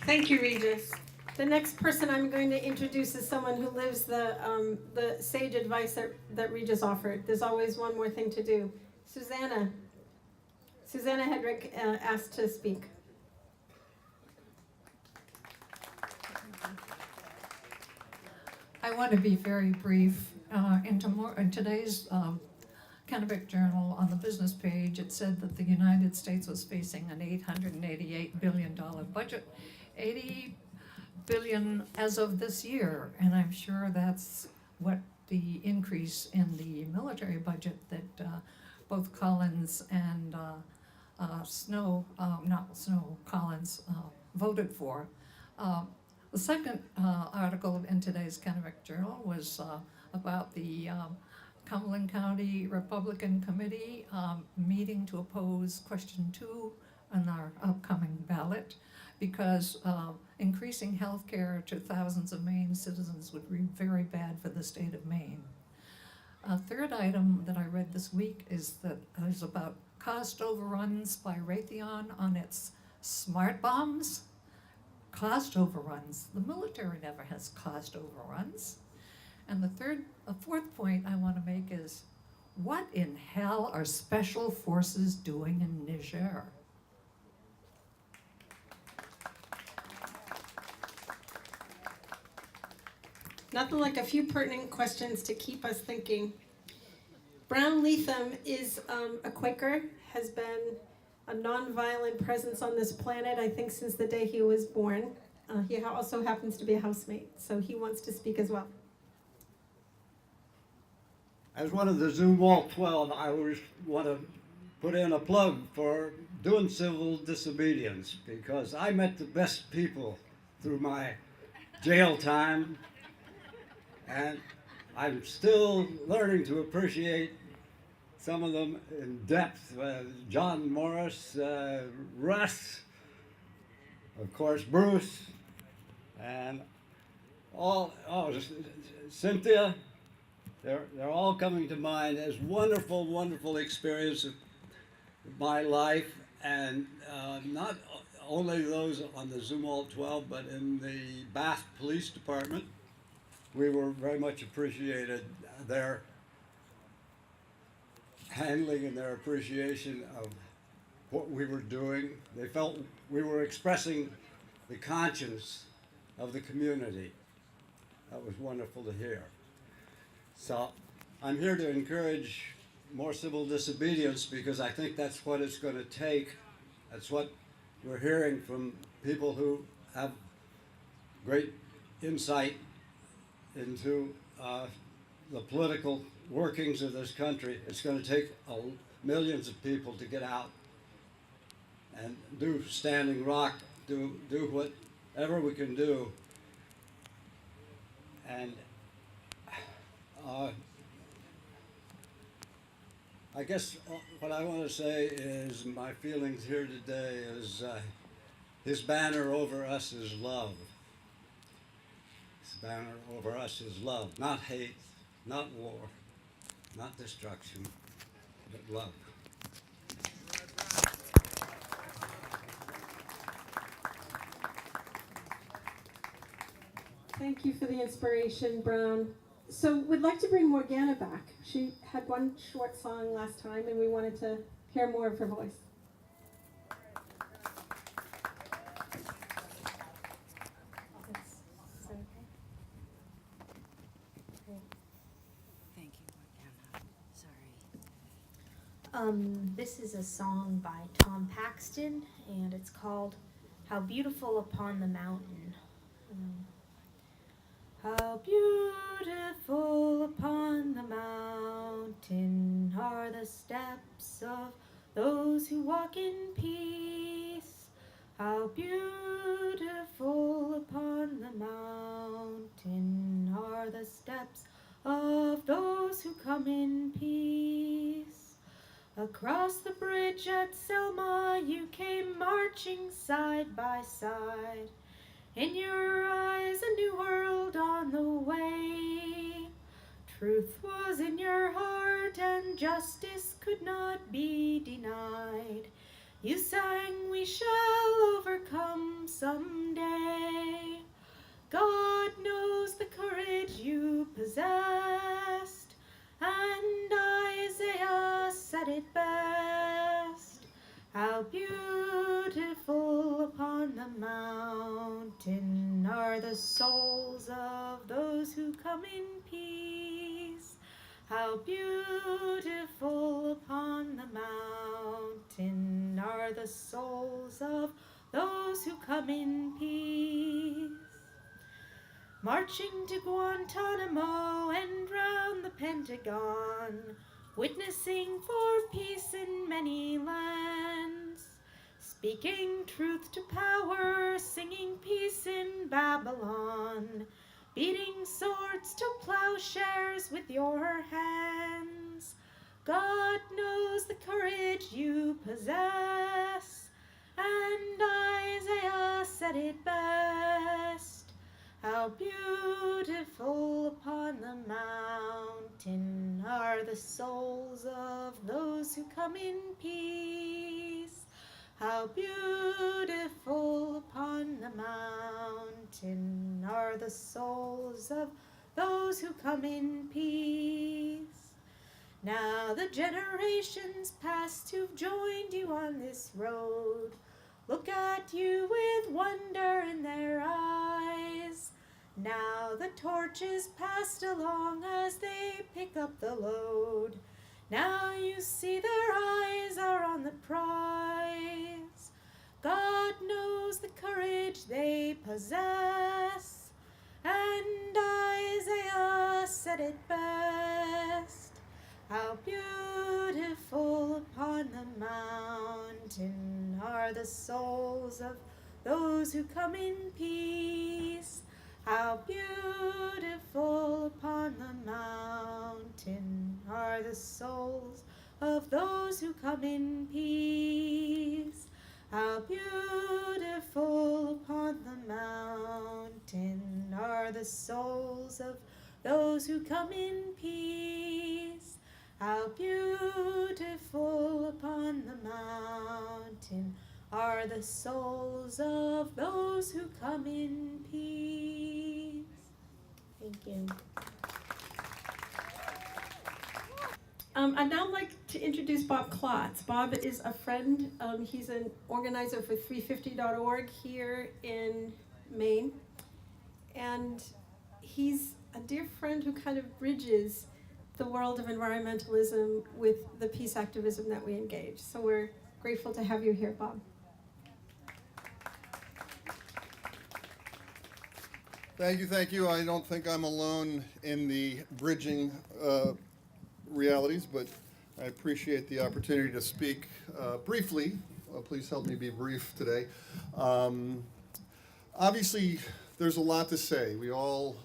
Thank you, Regis. The next person I'm going to introduce is someone who lives the sage advice that Regis offered. There's always one more thing to do. Susanna. Susanna Hedrick asked to speak. I want to be very brief. In today's Kennebec Journal, on the business page, it said that the United States was facing an $888 billion budget, 80 billion as of this year, and I'm sure that's what the increase in the military budget that both Collins and Collins voted for. The second article in today's Kennebec Journal was about the Cumberland County Republican Committee meeting to oppose question 2 on our upcoming ballot, because increasing health care to thousands of Maine citizens would be very bad for the state of Maine. A third item that I read this week is about cost overruns by Raytheon on its smart bombs. Cost overruns. The military never has cost overruns. And a fourth point I want to make is, what in hell are special forces doing in Niger? Nothing like a few pertinent questions to keep us thinking. Brown Leatham is a Quaker, has been a nonviolent presence on this planet, I think, since the day he was born. He also happens to be a housemate, so he wants to speak as well. As one of the Zumwalt 12, I want to put in a plug for doing civil disobedience, because I met the best people through my jail time, and I'm still learning to appreciate some of them in depth. John Morris, Russ, of course Bruce, and Cynthia. They're all coming to mind as wonderful, wonderful experience of my life, and not only those on the Zumwalt 12, but in the Bath Police Department. We were very much appreciated their handling and their appreciation of what we were doing. They felt we were expressing the conscience of the community. That was wonderful to hear. So I'm here to encourage more civil disobedience, because I think that's what it's going to take. That's what we're hearing from people who have great insight into the political workings of this country. It's going to take millions of people to get out and do Standing Rock, do whatever we can do. And I guess what I want to say is my feelings here today is his banner over us is love. His banner over us is love, not hate, not war, not destruction, but love. Thank you for the inspiration, Brown. So we'd like to bring Morgana back. She had one short song last time, and we wanted to hear more of her voice. Thank you, Morgana. Sorry. This is a song by Tom Paxton, and it's called How Beautiful Upon the Mountain. How beautiful upon the mountain are the steps of those who walk in peace. How beautiful upon the mountain are the steps of those who come in peace. Across the bridge at Selma you came marching side by side. In your eyes a new world on the way. Truth was in your heart and justice could not be denied. You sang, we shall overcome someday. mountain are the souls of those who come in peace. How beautiful upon the mountain are the souls of those who come in peace. Marching to Guantanamo and round the Pentagon, witnessing for peace in many lands, speaking truth to power, singing peace in Babylon, beating swords to plowshares with your hands. God knows the courage you possess, and Isaiah said it best. How beautiful upon the mountain are the souls of those who come in peace. How beautiful upon the mountain are the souls of those who come in peace. Now the generations past who've joined you on this road look at you with wonder in their eyes. Now the torch is passed along as they pick up the load. Now you see their eyes are on the prize. God knows the courage they possess, and Isaiah said it best. How beautiful upon the mountain are the souls of those who come in peace. How beautiful upon the mountain are the souls of those who come in peace. How beautiful upon the mountain are the souls of those who come in peace. How beautiful upon the mountain are the souls of those who come in peace. Thank you. I'd now like to introduce Bob Klotz. Bob is a friend. He's an organizer for 350.org here in Maine. And he's a dear friend who kind of bridges the world of environmentalism with the peace activism that we engage. So we're grateful to have you here, Bob. Thank you. I don't think I'm alone in the bridging realities, but I appreciate the opportunity to speak briefly. Please help me be brief today. Obviously, there's a lot to say. We all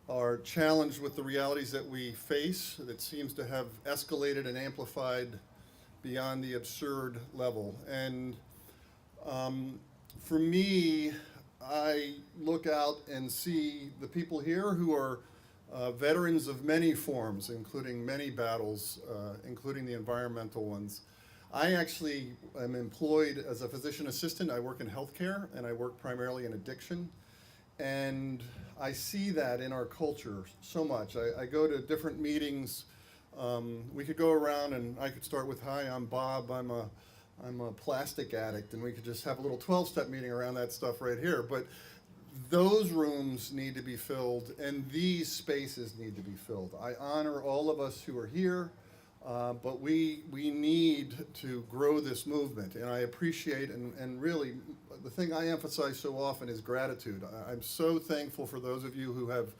are challenged with the realities that we face that seems to have escalated and amplified beyond the absurd level. And for me, I look out and see the people here who are veterans of many forms, including many battles, including the environmental ones. I actually am employed as a physician assistant. I work in healthcare, and I work primarily in addiction. And I see that in our culture so much. I go to different meetings. We could go around and I could start with, hi, I'm Bob, I'm a plastic addict, and we could just have a little 12-step meeting around that stuff right here. But those rooms need to be filled, and these spaces need to be filled. I honor all of us who are here, but we need to grow this movement, and I appreciate, and really, the thing I emphasize so often is gratitude. I'm so thankful for those of you who have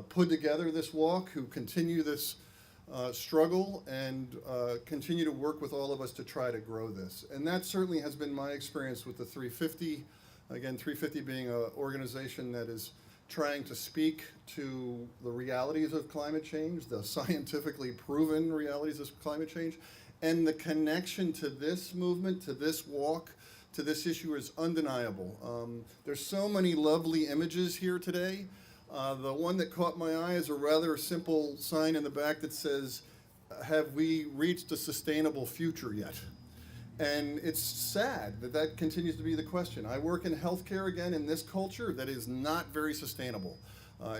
put together this walk, who continue this struggle, and continue to work with all of us to try to grow this. And that certainly has been my experience with the 350. Again, 350 being an organization that is trying to speak to the realities of climate change, the scientifically proven realities of climate change, and the connection to this movement, to this walk, to this issue is undeniable. There's so many lovely images here today. The one that caught my eye is a rather simple sign in the back that says, have we reached a sustainable future yet? And it's sad that that continues to be the question. I work in healthcare again in this culture that is not very sustainable.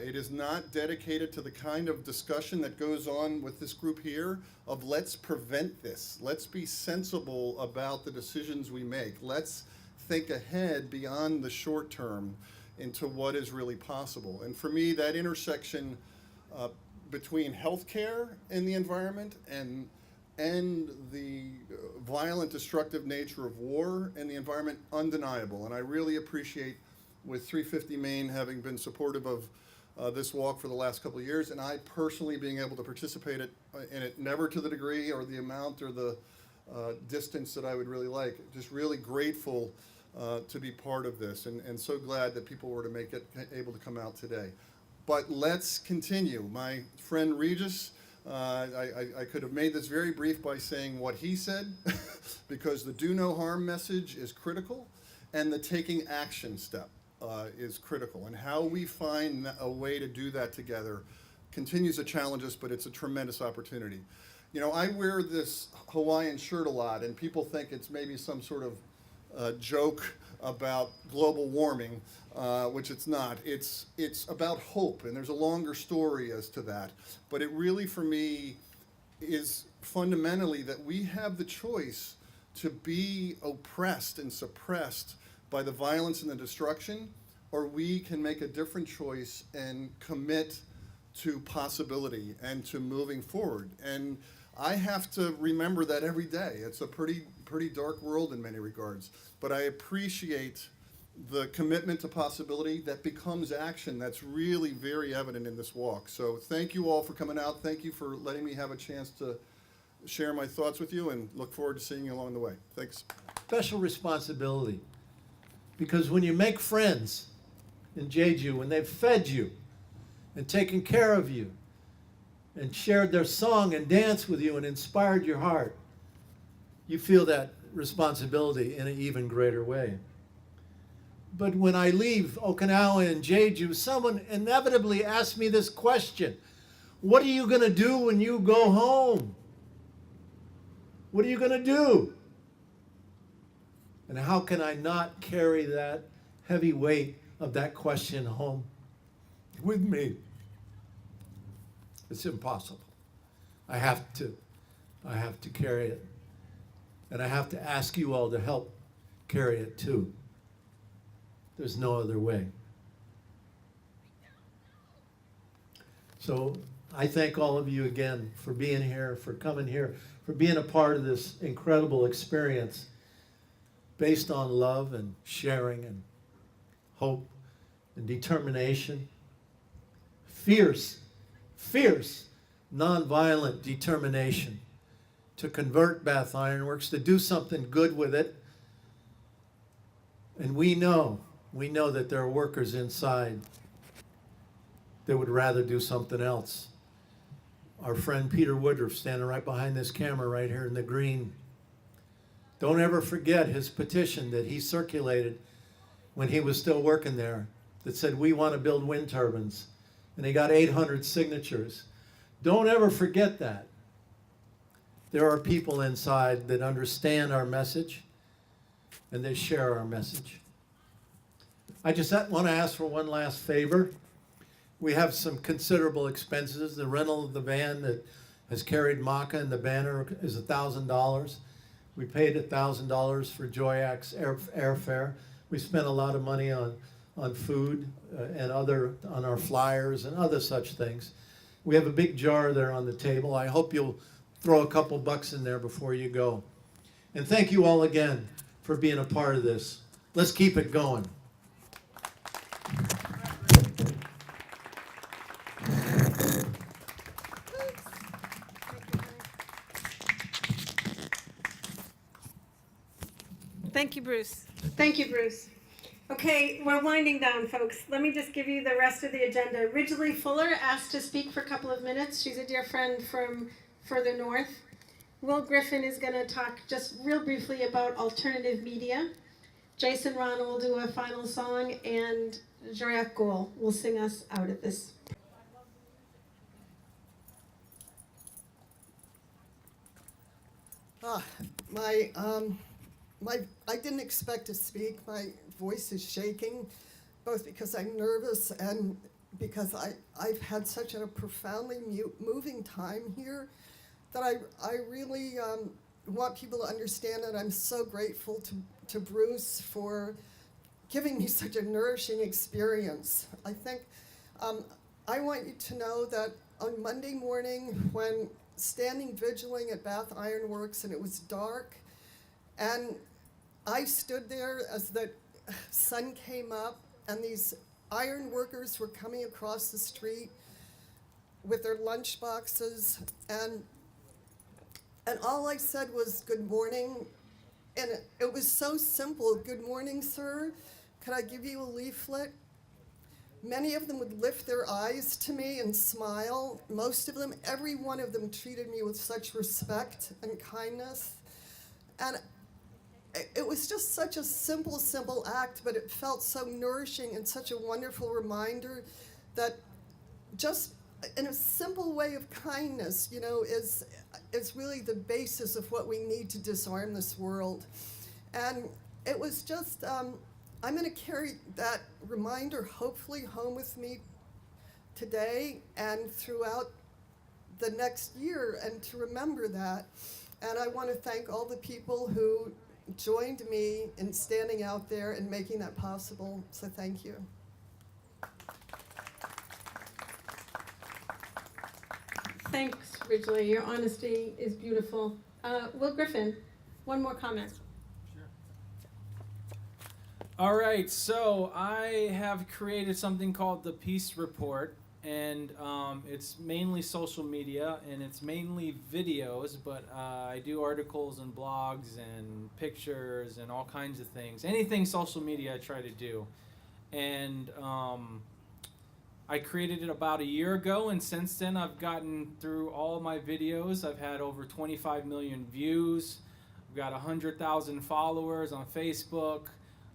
It is not dedicated to the kind of discussion that goes on with this group here of let's prevent this. Let's be sensible about the decisions we make. Let's think ahead beyond the short term into what is really possible. And for me, that intersection between healthcare and the environment and the violent, destructive nature of war and the environment, undeniable. And I really appreciate, with 350 Main having been supportive of this walk for the last couple of years, and I personally being able to participate in it, never to the degree or the amount or the distance that I would really like. Just really grateful to be part of this, and so glad that people were able to come out today. But let's continue. My friend Regis, I could have made this very brief by saying what he said, because the do no harm message is critical, and the taking action step is critical. And how we find a way to do that together continues to challenge us, but it's a tremendous opportunity. You know, I wear this Hawaiian shirt a lot, and people think it's maybe some sort of joke about global warming, which it's not. It's about hope, and there's a longer story as to that. But it really, for me, is fundamentally that we have the choice to be oppressed and suppressed by the violence and the destruction, or we can make a different choice and commit to possibility and to moving forward. And I have to remember that every day. It's a pretty dark world in many regards, but I appreciate the commitment to possibility that becomes action. That's really very evident in this walk. So thank you all for coming out. Thank you for letting me have a chance to share my thoughts with you, and look forward to seeing you along the way. Thanks. Special responsibility, because when you make friends in Jeju, when they've fed you and taken care of you and shared their song and danced with you and inspired your heart, you feel that responsibility in an even greater way. But when I leave Okinawa and Jeju, someone inevitably asks me this question: what are you going to do when you go home? What are you going to do? And how can I not carry that heavy weight of that question home with me? It's impossible. I have to carry it. And I have to ask you all to help carry it too. There's no other way. So I thank all of you again for being here, for coming here, for being a part of this incredible experience based on love and sharing and hope and determination. Fierce, nonviolent determination to convert Bath Iron Works, to do something good with it. And we know that there are workers inside that would rather do something else. Our friend Peter Woodruff, standing right behind this camera right here in the green. Don't ever forget his petition that he circulated when he was still working there that said, we want to build wind turbines. And he got 800 signatures. Don't ever forget that. There are people inside that understand our message and they share our message. I just want to ask for one last favor. We have some considerable expenses. The rental of the van that has carried Maka and the banner is $1,000. We paid $1,000 for Joyak's airfare. We spent a lot of money on food and on our flyers and other such things. We have a big jar there on the table. I hope you'll throw a couple bucks in there before you go. And thank you all again for being a part of this. Let's keep it going. Thank you, Bruce. Thank you, Bruce. Okay, we're winding down, folks. Let me just give you the rest of the agenda. Ridgely Fuller asked to speak for a couple of minutes. She's a dear friend from further north. Will Griffin is going to talk just real briefly about alternative media. Jason Ron will do a final song, and Joyak Gol will sing us out of this. I didn't expect to speak. My voice is shaking, both because I'm nervous and because I've had such a profoundly moving time here that I really want people to understand that I'm so grateful to Bruce for giving me such a nourishing experience. I think I want you to know that on Monday morning, when standing vigiling at Bath Iron Works and it was dark, and I stood there as the sun came up, and these iron workers were coming across the street with their lunch boxes, and all I said was, "Good morning," and it was so simple. "Good morning, sir. Could I give you a leaflet?" Many of them would lift their eyes to me and smile. Most of them, every one of them, treated me with such respect and kindness. And it was just such a simple act, but it felt so nourishing and such a wonderful reminder that just in a simple way of kindness, you know, is really the basis of what we need to disarm this world. And it was just, I'm going to carry that reminder hopefully home with me today and throughout the next year, and to remember that. And I want to thank all the people who joined me in standing out there and making that possible. So thank you. Thanks, Ridgely. Your honesty is beautiful. Will Griffin, one more comment. All right, so I have created something called the Peace Report, and it's mainly social media and it's mainly videos, but I do articles and blogs and pictures and all kinds of things. Anything social media I try to do. And I created it about a year ago, and since then I've gotten through all my videos. I've had over 25 million views. I've got 100,000 followers on Facebook.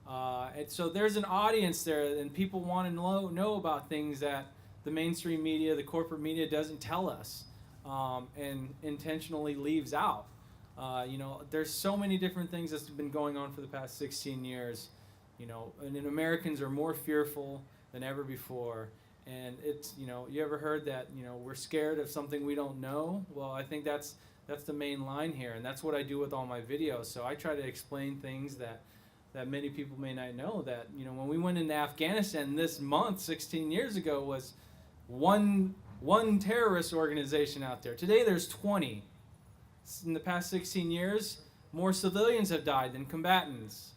And so there's an audience there, and people want to know about things that the mainstream media, the corporate media doesn't tell us, and intentionally leaves out. You know, there's so many different things that's been going on for the past 16 years. You know, and Americans are more fearful than ever before. And it's, you know, you ever heard that, you know, we're scared of something we don't know? Well, I think that's the main line here, and that's what I do with all my videos. So I try to explain things that many people may not know, that, you know, when we went into Afghanistan this month, 16 years ago, was one terrorist organization out there. Today there's 20. In the past 16 years, more civilians have died than combatants.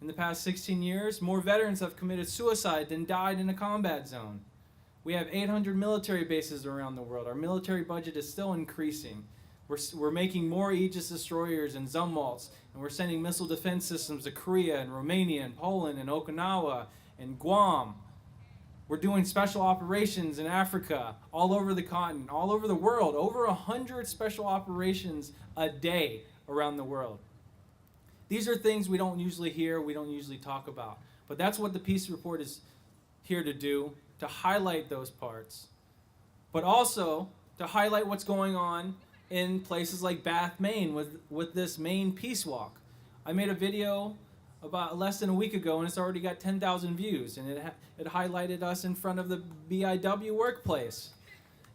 In the past 16 years, more veterans have committed suicide than died in a combat zone. We have 800 military bases around the world. Our military budget is still increasing. We're making more Aegis destroyers and Zumwalts, and we're sending missile defense systems to Korea and Romania and Poland and Okinawa and Guam. We're doing special operations in Africa, all over the continent, all over the world. Over 100 special operations a day around the world. These are things we don't usually hear, we don't usually talk about. But that's what the Peace Report is here to do, to highlight those parts. But also to highlight what's going on in places like Bath, Maine, with this Maine Peace Walk. I made a video about less than a week ago, and it's already got 10,000 views, and it highlighted us in front of the BIW workplace.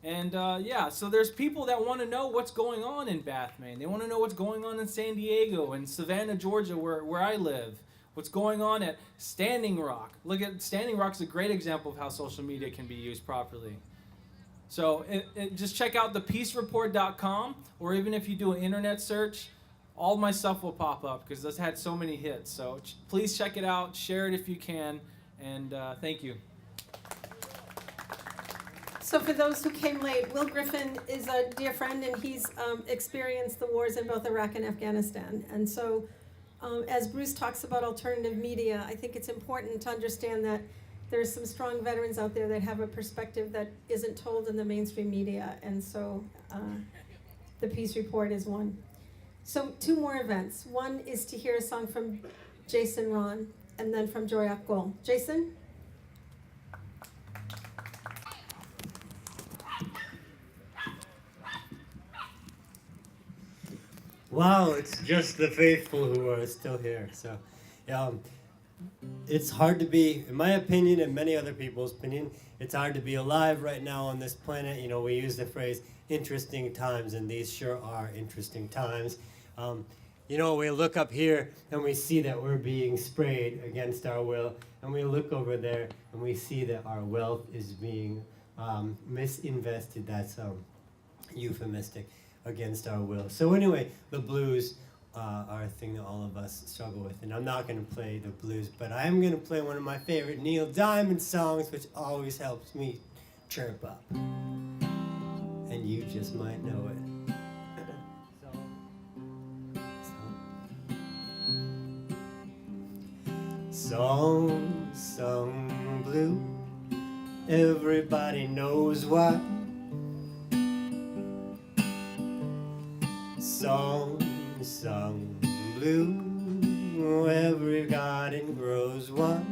And yeah, so there's people that want to know what's going on in Bath, Maine. They want to know what's going on in San Diego and Savannah, Georgia, where I live. What's going on at Standing Rock. Look at Standing Rock's a great example of how social media can be used properly. So just check out thepeacereport.com, or even if you do an internet search, all my stuff will pop up because this had so many hits. So please check it out, share it if you can, and thank you. So for those who came late, Will Griffin is a dear friend, and he's experienced the wars in both Iraq and Afghanistan. And so as Bruce talks about alternative media, I think it's important to understand that there's some strong veterans out there that have a perspective that isn't told in the mainstream media. And so the Peace Report is one. So 2 more events. One is to hear a song from Jason Ron, and then from Joy Akgol. Jason? Wow, it's just the faithful who are still here. So, it's hard to be, in my opinion and many other people's opinion, it's hard to be alive right now on this planet. You know, we use the phrase interesting times, and these sure are interesting times. You know, we look up here and we see that we're being sprayed against our will, and we look over there and we see that our wealth is being misinvested. That's euphemistic, against our will. So anyway, the blues are a thing that all of us struggle with, and I'm not going to play the blues, but I am going to play one of my favorite Neil Diamond songs, which always helps me chirp up, and you just might know it. Song sung blue, everybody knows what. Song sung blue, every garden grows one.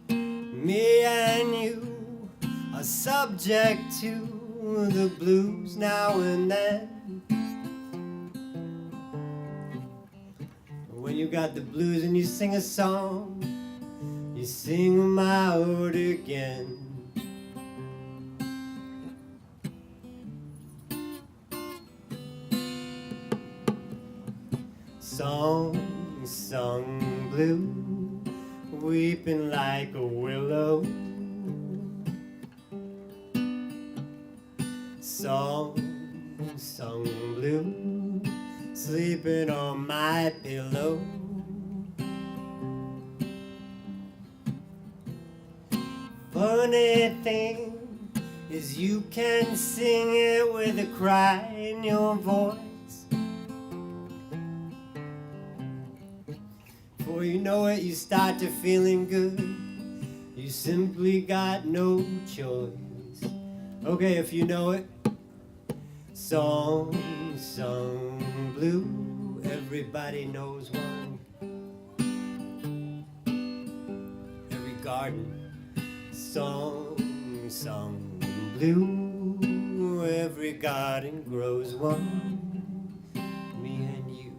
Me and you are subject to the blues now and then. When you got the blues and you sing a song, you sing 'em out again. Song sung blue, weeping like a willow. Song sung blue, sleeping on my pillow. Funny thing is you can sing it with a cry in your voice. Before you know it, you start to feeling good. You simply got no choice. Okay, if you know it. Song sung blue, everybody knows one. Every garden. Song sung blue, every garden grows one. Me and you.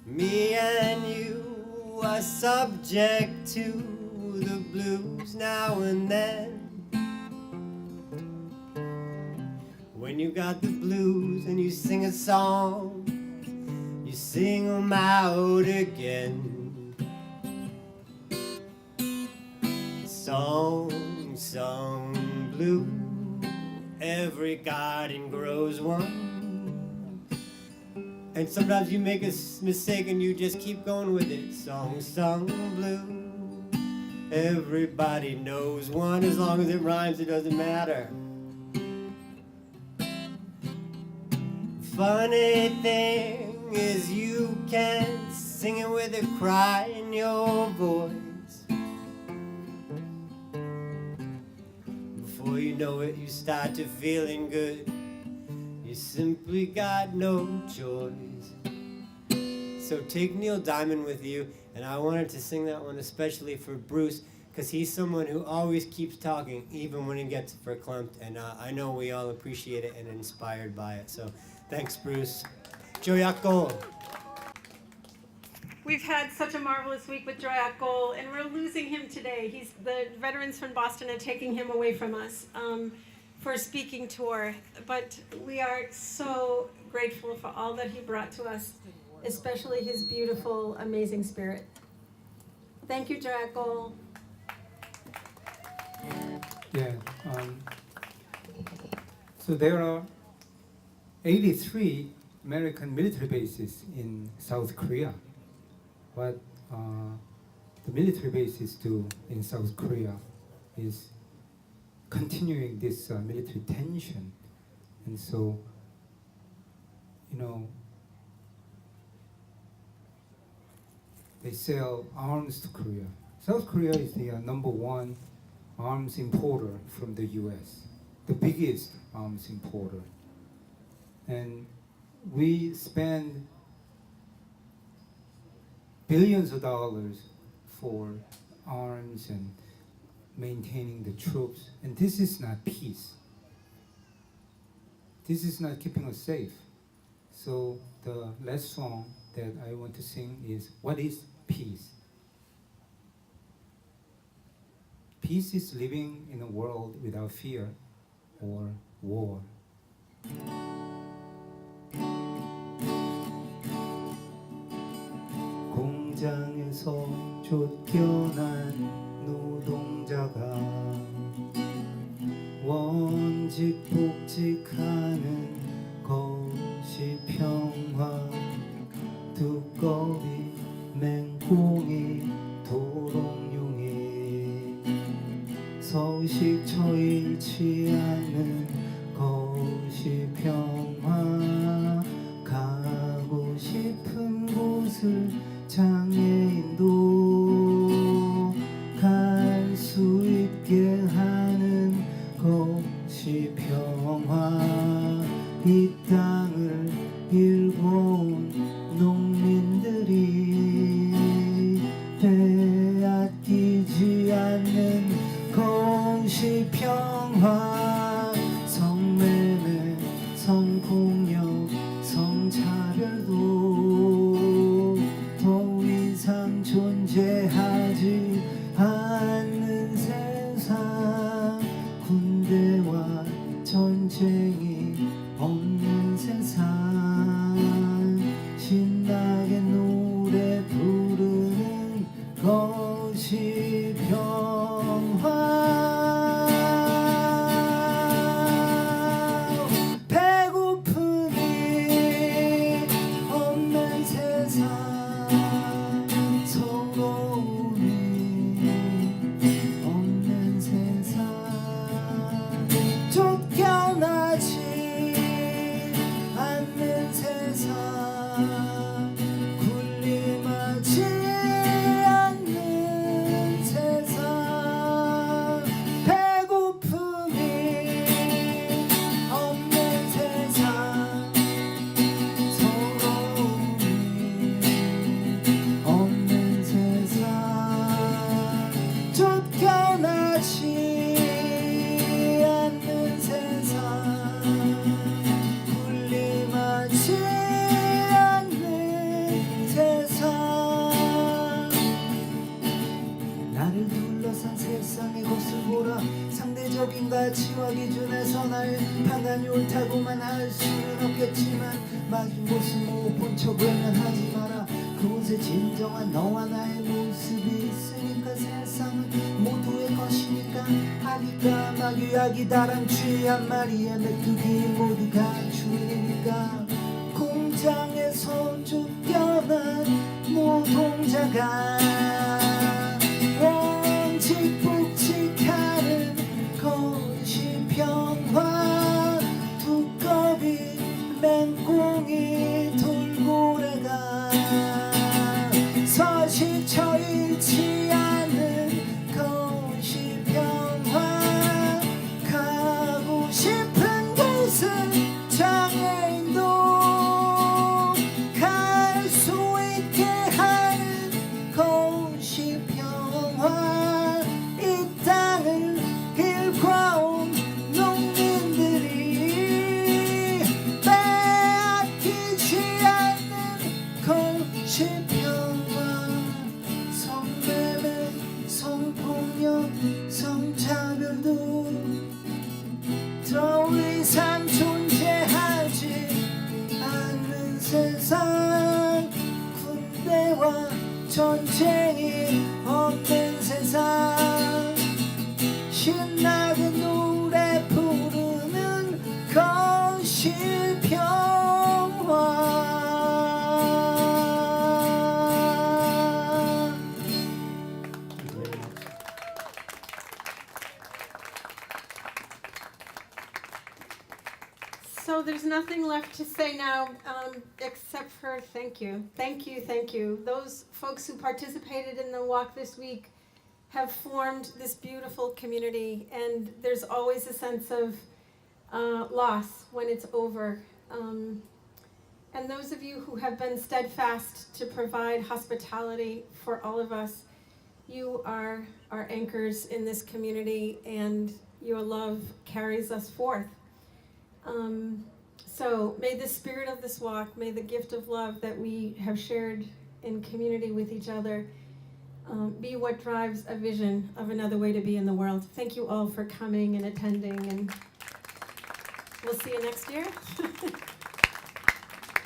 Me and you are subject to the blues now and then. When you got the blues and you sing a song, you sing 'em out again. Song sung blue, every garden grows one. And sometimes you make a mistake and you just keep going with it. Song sung blue, everybody knows one. As long as it rhymes, it doesn't matter. Funny thing is you can sing it with a cry in your voice. Before you know it, you start to feeling good. You simply got no choice. So take Neil Diamond with you, and I wanted to sing that one especially for Bruce, because he's someone who always keeps talking, even when he gets verklempt, and I know we all appreciate it and are inspired by it. So thanks, Bruce. Joyako. We've had such a marvelous week with Joyak Goal, and we're losing him today. The veterans from Boston are taking him away from us for a speaking tour. But we are so grateful for all that he brought to us, especially his beautiful, amazing spirit. Thank you, Joyak Goal. Yeah. So there are 83 American military bases in South Korea. What the military bases do in South Korea is continuing this military tension. And so, you know, they sell arms to Korea. South Korea is the #1 arms importer from the US, the biggest arms importer. And we spend billions of dollars for arms and maintaining the troops, and this is not peace. This is not keeping us safe. So the last song that I want to sing is, what is peace? Peace is living in a world without fear. or war. 공장에서 쫓겨난 노동자가 원직 복직하는 것이 평화. 두꺼비 맹꽁이 도롱뇽이 서식처 잃지 않는 것이 평화. 가고 싶은 곳을 장애인도 갈 수 있게 하는 것이 평화. 이 땅을 일궈온 농민들이 빼앗기지 않는 것이 평화. 성매매, 성폭력, 성차별도 더 이상 존재하지 않는 세상. 군대와 전쟁이 없는 세상. 신나게 노래 부르는 것이 평화. 배고픔이 없는 세상. 서러움이 없는 세상. 쫓겨나지 않는 세상. 군림하지 않는 세상. 배고픔이 없는 세상. 서러움이 없는 세상. 쫓겨나지 않는 세상. 군림하지 않는 세상. 나를 둘러싼 세상의 것을 보라. 상대적인 가치와 기준에서 나의 판단이 옳다고만 할 수는 없겠지만 맞은 곳은 못본 척 외면하지 마라. 그곳에 진정한 너와 나의 모습이 있으니까. 세상은 모두의 것이니까. 아기가 마귀 아기 다람쥐 한 마리의 메뚜기 모두가 주인이니까. 공장에서 쫓겨난 노동자가 원직 복직하는 것이 평화. 두꺼비 맹꽁이 돌고래가 서식처 잃지 않는 것이 평화. 가고 싶은 곳은 장애인도 갈 수 있게 하는 것이 평화. 이 땅을 일궈온 농민들이 빼앗기지 않는 것이 평화. 성매매, 성폭력, 성차별도 더 이상 존재하지 않는 세상. 군대와 전쟁이 없는 세상. 신나게 노래 부르는 것이 평화. So there's nothing left to say now, except for thank you. Thank you, thank you. Those folks who participated in the walk this week have formed this beautiful community, and there's always a sense of loss when it's over. And those of you who have been steadfast to provide hospitality for all of us, you are our anchors in this community, and your love carries us forth. So may the spirit of this walk, may the gift of love that we have shared in community with each other be what drives a vision of another way to be in the world. Thank you all for coming and attending, and We'll see you next year.